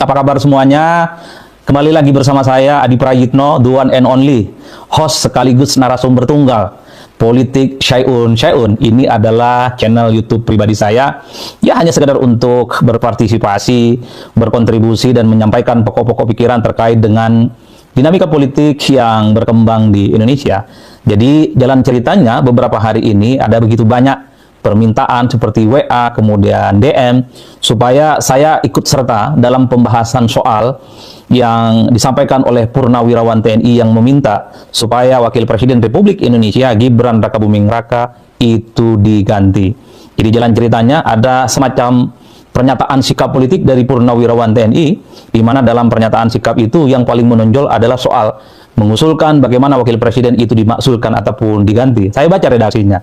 Apa kabar semuanya? Kembali lagi bersama saya Adi Prayitno, the one and only host sekaligus narasumber tunggal Politik Syai'un. Ini adalah channel YouTube pribadi saya. Ya hanya sekedar untuk berpartisipasi, berkontribusi dan menyampaikan pokok-pokok pikiran terkait dengan dinamika politik yang berkembang di Indonesia. Jadi jalan ceritanya beberapa hari ini ada begitu banyak permintaan seperti WA, kemudian DM, supaya saya ikut serta dalam pembahasan soal yang disampaikan oleh Purnawirawan TNI yang meminta supaya Wakil Presiden Republik Indonesia Gibran Rakabuming Raka itu diganti. Jadi jalan ceritanya ada semacam pernyataan sikap politik dari Purnawirawan TNI, di mana dalam pernyataan sikap itu yang paling menonjol adalah soal mengusulkan bagaimana Wakil Presiden itu dimaksulkan ataupun diganti. Saya baca redaksinya.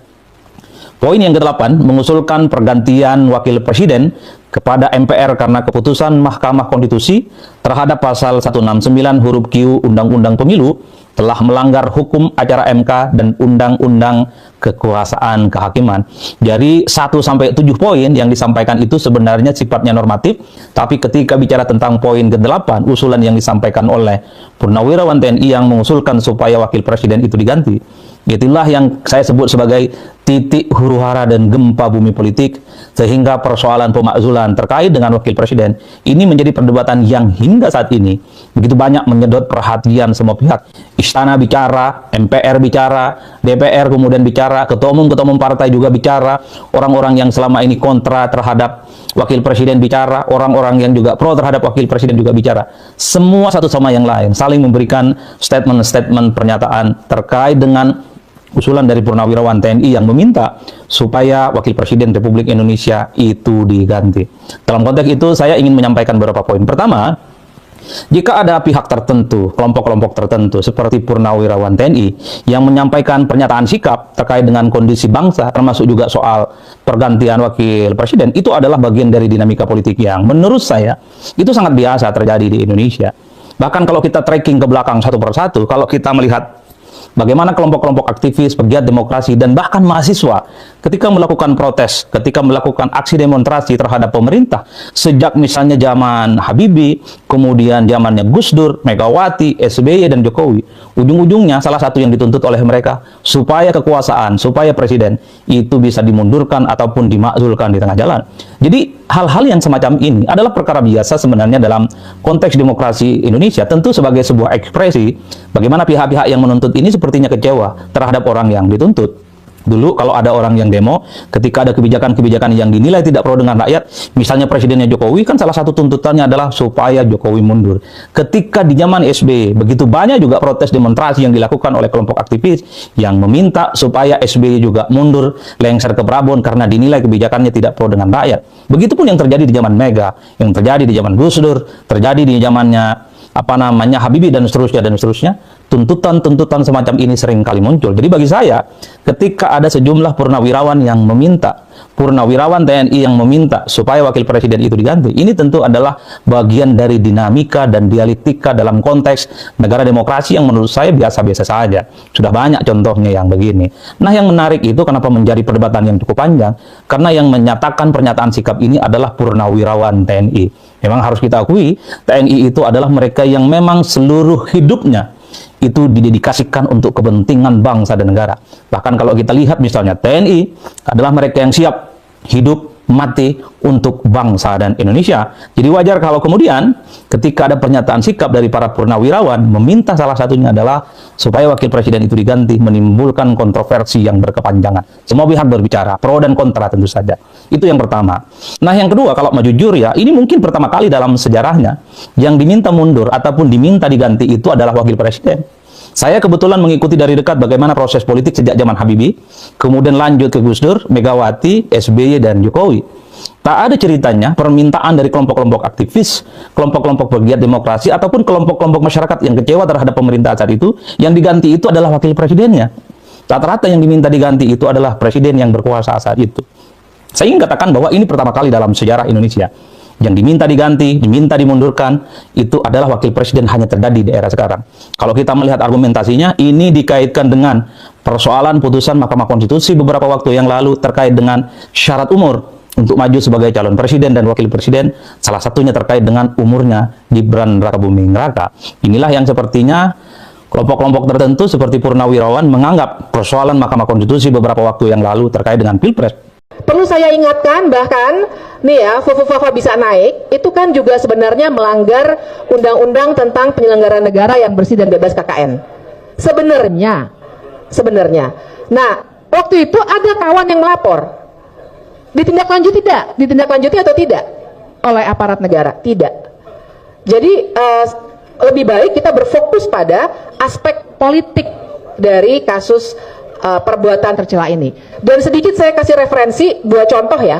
Poin yang ke-8, mengusulkan pergantian Wakil Presiden kepada MPR karena keputusan Mahkamah Konstitusi terhadap pasal 169 huruf Q Undang-Undang Pemilu telah melanggar hukum acara MK dan Undang-Undang Kekuasaan Kehakiman. Jadi 1-7 poin yang disampaikan itu sebenarnya sifatnya normatif, tapi ketika bicara tentang poin ke-8, usulan yang disampaikan oleh Purnawirawan TNI yang mengusulkan supaya Wakil Presiden itu diganti, itulah yang saya sebut sebagai titik huru-hara dan gempa bumi politik, sehingga persoalan pemakzulan terkait dengan Wakil Presiden ini menjadi perdebatan yang hingga saat ini begitu banyak menyedot perhatian semua pihak. Istana bicara, MPR bicara, DPR kemudian bicara, ketua umum partai juga bicara, orang-orang yang selama ini kontra terhadap Wakil Presiden bicara, orang-orang yang juga pro terhadap Wakil Presiden juga bicara. Semua satu sama yang lain saling memberikan statement-statement pernyataan terkait dengan usulan dari Purnawirawan TNI yang meminta supaya Wakil Presiden Republik Indonesia itu diganti. Dalam konteks itu saya ingin menyampaikan beberapa poin. Pertama, jika ada pihak tertentu, kelompok-kelompok tertentu seperti Purnawirawan TNI yang menyampaikan pernyataan sikap terkait dengan kondisi bangsa, termasuk juga soal pergantian Wakil Presiden, itu adalah bagian dari dinamika politik yang menurut saya itu sangat biasa terjadi di Indonesia. Bahkan kalau kita tracking ke belakang satu persatu, kalau kita melihat bagaimana kelompok-kelompok aktivis, pegiat demokrasi, dan bahkan mahasiswa ketika melakukan protes, ketika melakukan aksi demonstrasi terhadap pemerintah, sejak misalnya zaman Habibie, kemudian zamannya Gus Dur, Megawati, SBY, dan Jokowi, ujung-ujungnya salah satu yang dituntut oleh mereka supaya kekuasaan, supaya presiden itu bisa dimundurkan ataupun dimakzulkan di tengah jalan. Jadi hal-hal yang semacam ini adalah perkara biasa sebenarnya dalam konteks demokrasi Indonesia, tentu sebagai sebuah ekspresi bagaimana pihak-pihak yang menuntut ini sepertinya kecewa terhadap orang yang dituntut. Dulu kalau ada orang yang demo, ketika ada kebijakan-kebijakan yang dinilai tidak pro dengan rakyat, misalnya presidennya Jokowi, kan salah satu tuntutannya adalah supaya Jokowi mundur. Ketika di zaman SBY, begitu banyak juga protes demonstrasi yang dilakukan oleh kelompok aktivis yang meminta supaya SBY juga mundur, lengser ke Prabon karena dinilai kebijakannya tidak pro dengan rakyat. Begitupun yang terjadi di zaman Mega, yang terjadi di zaman Gus Dur, terjadi di zamannya Habibie dan seterusnya. Tuntutan-tuntutan semacam ini sering kali muncul. Jadi bagi saya, ketika ada sejumlah purnawirawan yang meminta, Purnawirawan TNI yang meminta supaya Wakil Presiden itu diganti, ini tentu adalah bagian dari dinamika dan dialektika dalam konteks negara demokrasi yang menurut saya biasa-biasa saja. Sudah banyak contohnya yang begini. Nah, yang menarik itu kenapa menjadi perdebatan yang cukup panjang? Karena yang menyatakan pernyataan sikap ini adalah Purnawirawan TNI. Memang harus kita akui, TNI itu adalah mereka yang memang seluruh hidupnya itu didedikasikan untuk kepentingan bangsa dan negara. Bahkan kalau kita lihat misalnya TNI adalah mereka yang siap hidup mati untuk bangsa dan Indonesia. Jadi wajar kalau kemudian ketika ada pernyataan sikap dari para purnawirawan meminta salah satunya adalah supaya Wakil Presiden itu diganti, menimbulkan kontroversi yang berkepanjangan. Semua pihak berbicara, pro dan kontra tentu saja. Itu yang pertama. Nah, yang kedua, kalau mau jujur ya, ini mungkin pertama kali dalam sejarahnya yang diminta mundur ataupun diminta diganti itu adalah Wakil Presiden. Saya kebetulan mengikuti dari dekat bagaimana proses politik sejak zaman Habibie, kemudian lanjut ke Gus Dur, Megawati, SBY, dan Jokowi. Tak ada ceritanya permintaan dari kelompok-kelompok aktivis, kelompok-kelompok pegiat demokrasi, ataupun kelompok-kelompok masyarakat yang kecewa terhadap pemerintah saat itu, yang diganti itu adalah wakil presidennya. Rata-rata yang diminta diganti itu adalah presiden yang berkuasa saat itu. Saya ingin katakan bahwa ini pertama kali dalam sejarah Indonesia. Yang diminta diganti, diminta dimundurkan, itu adalah wakil presiden hanya terjadi di era sekarang. Kalau kita melihat argumentasinya, ini dikaitkan dengan persoalan putusan Mahkamah Konstitusi beberapa waktu yang lalu terkait dengan syarat umur untuk maju sebagai calon presiden dan wakil presiden, salah satunya terkait dengan umurnya Gibran Rakabuming Raka. Inilah yang sepertinya kelompok-kelompok tertentu seperti Purnawirawan menganggap persoalan Mahkamah Konstitusi beberapa waktu yang lalu terkait dengan Pilpres. Perlu saya ingatkan, bahkan nih ya, Fufufafa bisa naik, itu kan juga sebenarnya melanggar undang-undang tentang penyelenggaraan negara yang bersih dan bebas KKN. Sebenarnya. Nah, waktu itu ada kawan yang melapor. Ditindaklanjuti tidak? Ditindaklanjuti atau tidak? Oleh aparat negara? Tidak. Jadi lebih baik kita berfokus pada aspek politik dari kasus perbuatan tercela ini. Dan sedikit saya kasih referensi, dua contoh ya.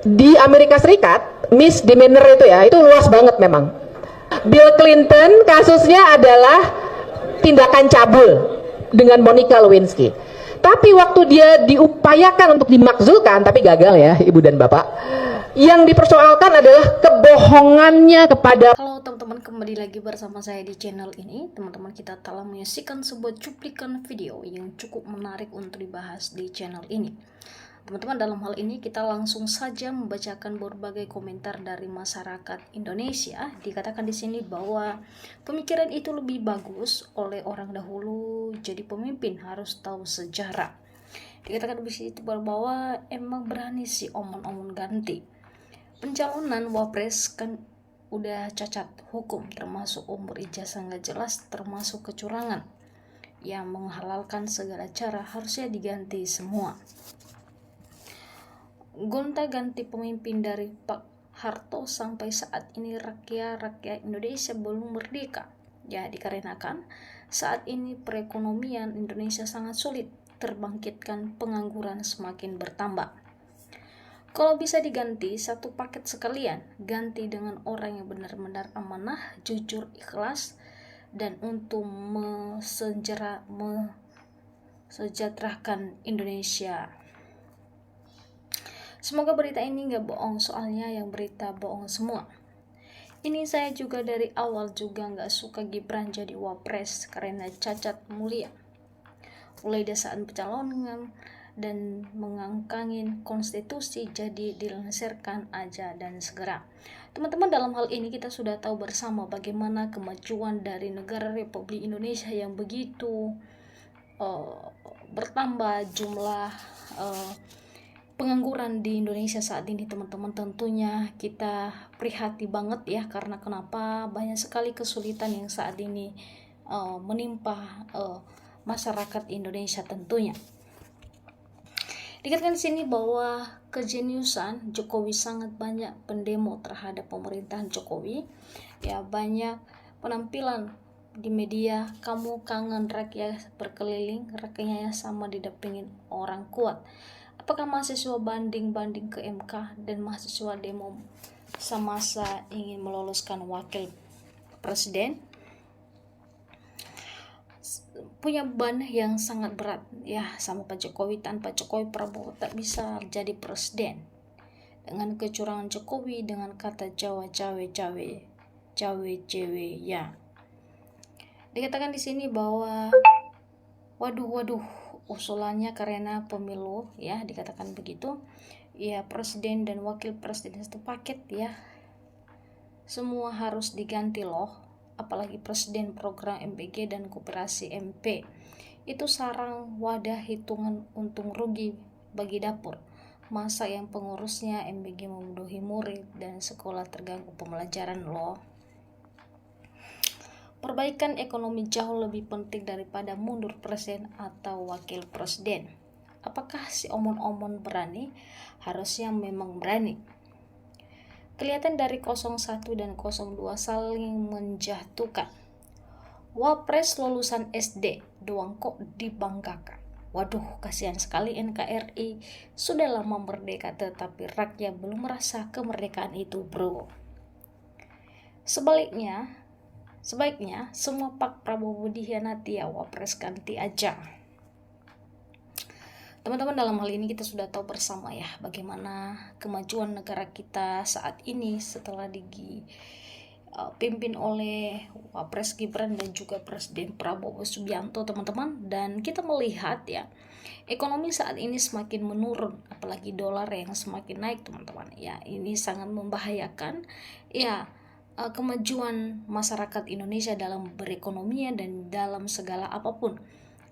Di Amerika Serikat, misdemeanor itu ya, itu luas banget memang. Bill Clinton kasusnya adalah tindakan cabul dengan Monica Lewinsky. Tapi waktu dia diupayakan untuk dimakzulkan, tapi gagal ya Ibu dan Bapak, yang dipersoalkan adalah kebohongannya kepada... Halo teman-teman, kembali lagi bersama saya di channel ini. Teman-teman, kita telah menyaksikan sebuah cuplikan video yang cukup menarik untuk dibahas di channel ini. Teman-teman, dalam hal ini kita langsung saja membacakan berbagai komentar dari masyarakat Indonesia. Dikatakan di sini bahwa pemikiran itu lebih bagus oleh orang dahulu, jadi pemimpin harus tahu sejarah. Dikatakan di situ bahwa emang berani sih omong-omong ganti. Pencalonan wapres kan udah cacat hukum, termasuk umur ijazah nggak jelas, termasuk kecurangan yang menghalalkan segala cara, harusnya diganti semua. Gonta-ganti pemimpin dari Pak Harto sampai saat ini rakyat Indonesia belum merdeka. Ya, dikarenakan saat ini perekonomian Indonesia sangat sulit, terbangkitkan pengangguran semakin bertambah. Kalau bisa diganti satu paket sekalian, ganti dengan orang yang benar-benar amanah, jujur, ikhlas, dan untuk mesejahterakan Indonesia. Semoga berita ini nggak bohong, soalnya yang berita bohong semua. Ini saya juga dari awal juga nggak suka Gibran jadi wapres karena cacat mulia. Mulai dari saat pencalonan dan mengangkangin konstitusi jadi dilengsarkan aja dan segera. Teman-teman, dalam hal ini kita sudah tahu bersama bagaimana kemajuan dari negara Republik Indonesia yang begitu bertambah jumlah pengangguran di Indonesia saat ini. Teman-teman, tentunya kita prihati banget ya, karena kenapa banyak sekali kesulitan yang saat ini menimpa masyarakat Indonesia tentunya. Dikatakan di sini bahwa kejeniusan Jokowi, sangat banyak pendemo terhadap pemerintahan Jokowi. Ya, banyak penampilan di media, kamu kangen rakyat berkeliling, rakyatnya sama didampingin orang kuat. Apakah mahasiswa banding ke MK dan mahasiswa demo semasa ingin meloloskan wakil presiden punya beban yang sangat berat ya sama Pak Jokowi. Tanpa Jokowi, Prabowo tak bisa jadi presiden. Dengan kecurangan Jokowi, dengan kata Jawa cawe ya. Dikatakan di sini bahwa waduh usulannya karena pemilu ya, dikatakan begitu ya, presiden dan wakil presiden satu paket ya, semua harus diganti loh, apalagi presiden, program MBG dan koperasi MP itu sarang wadah hitungan untung rugi bagi dapur. Masa yang pengurusnya MBG memenuhi murid dan sekolah terganggu pembelajaran loh. Perbaikan ekonomi jauh lebih penting daripada mundur presiden atau wakil presiden. Apakah si omon-omon berani? Harusnya memang berani. Kelihatan dari 01 dan 02 saling menjatuhkan. Wapres lulusan SD doang kok dibanggakan. Waduh, kasihan sekali NKRI. Sudah lama merdeka tetapi rakyat belum merasa kemerdekaan itu, bro. Sebaiknya semua Pak Prabowo dihianati ya, wapres ganti aja. Teman-teman, dalam hal ini kita sudah tahu bersama ya bagaimana kemajuan negara kita saat ini setelah dipimpin oleh Wapres Gibran dan juga Presiden Prabowo Subianto, teman-teman. Dan kita melihat ya Ekonomi saat ini semakin menurun, apalagi dolar yang semakin naik, teman-teman. Ya, ini sangat membahayakan ya kemajuan masyarakat Indonesia dalam berekonomian dan dalam segala apapun.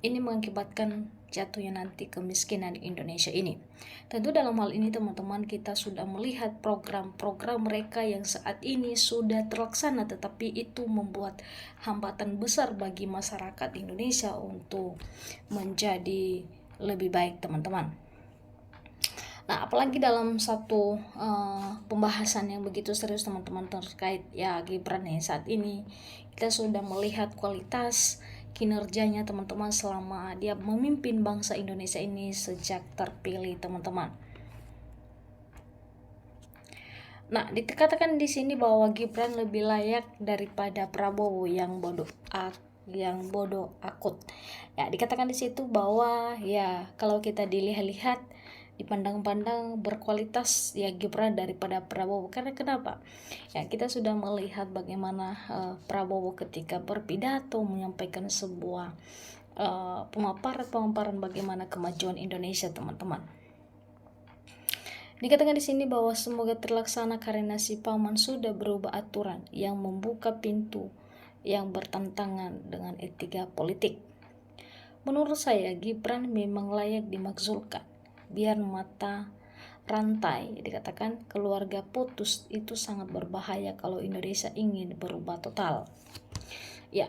Ini mengakibatkan jatuhnya nanti kemiskinan di Indonesia ini. Tentu dalam hal ini teman-teman kita sudah melihat program-program mereka yang saat ini sudah terlaksana, tetapi itu membuat hambatan besar bagi masyarakat Indonesia untuk menjadi lebih baik, teman-teman. Nah, apalagi dalam satu pembahasan yang begitu serius, teman-teman, terkait ya Gibran nih, saat ini kita sudah melihat kualitas kinerjanya, teman-teman, selama dia memimpin bangsa Indonesia ini sejak terpilih, teman-teman. Nah, dikatakan di sini bahwa Gibran lebih layak daripada Prabowo yang bodoh akut. Ya, dikatakan di situ bahwa ya kalau kita dilihat-lihat, dipandang-pandang berkualitas ya Gibran daripada Prabowo. Karena kenapa? Ya, kita sudah melihat bagaimana Prabowo ketika berpidato menyampaikan sebuah pemaparan bagaimana kemajuan Indonesia, teman-teman. Dikatakan di sini bahwa semoga terlaksana karena si paman sudah berubah aturan yang membuka pintu yang bertentangan dengan etika politik. Menurut saya Gibran memang layak dimakzulkan. Biar mata rantai, dikatakan keluarga putus itu sangat berbahaya kalau Indonesia ingin berubah total. Ya,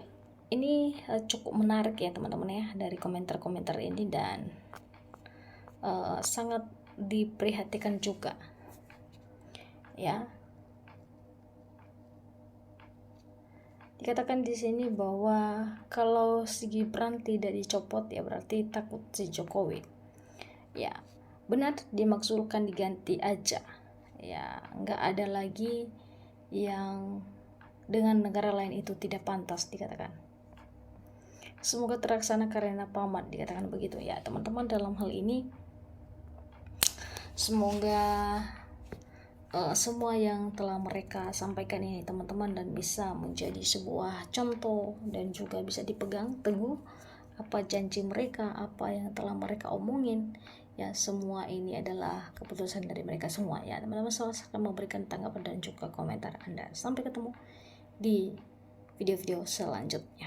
ini cukup menarik ya teman-teman ya dari komentar-komentar ini, dan sangat diperhatikan juga ya. Dikatakan di sini bahwa kalau si Gibran tidak dicopot ya berarti takut si Jokowi. Ya, benar, dimakzulkan, diganti aja. Ya, nggak ada lagi yang dengan negara lain itu tidak pantas, dikatakan. Semoga terlaksana karena paman, dikatakan begitu ya teman-teman. Dalam hal ini semoga semua yang telah mereka sampaikan ini, teman-teman, dan bisa menjadi sebuah contoh dan juga bisa dipegang teguh apa janji mereka, apa yang telah mereka omongin. Ya, semua ini adalah keputusan dari mereka semua ya teman-teman. Silahkan memberikan tanggapan dan juga komentar Anda. Sampai ketemu di video-video selanjutnya.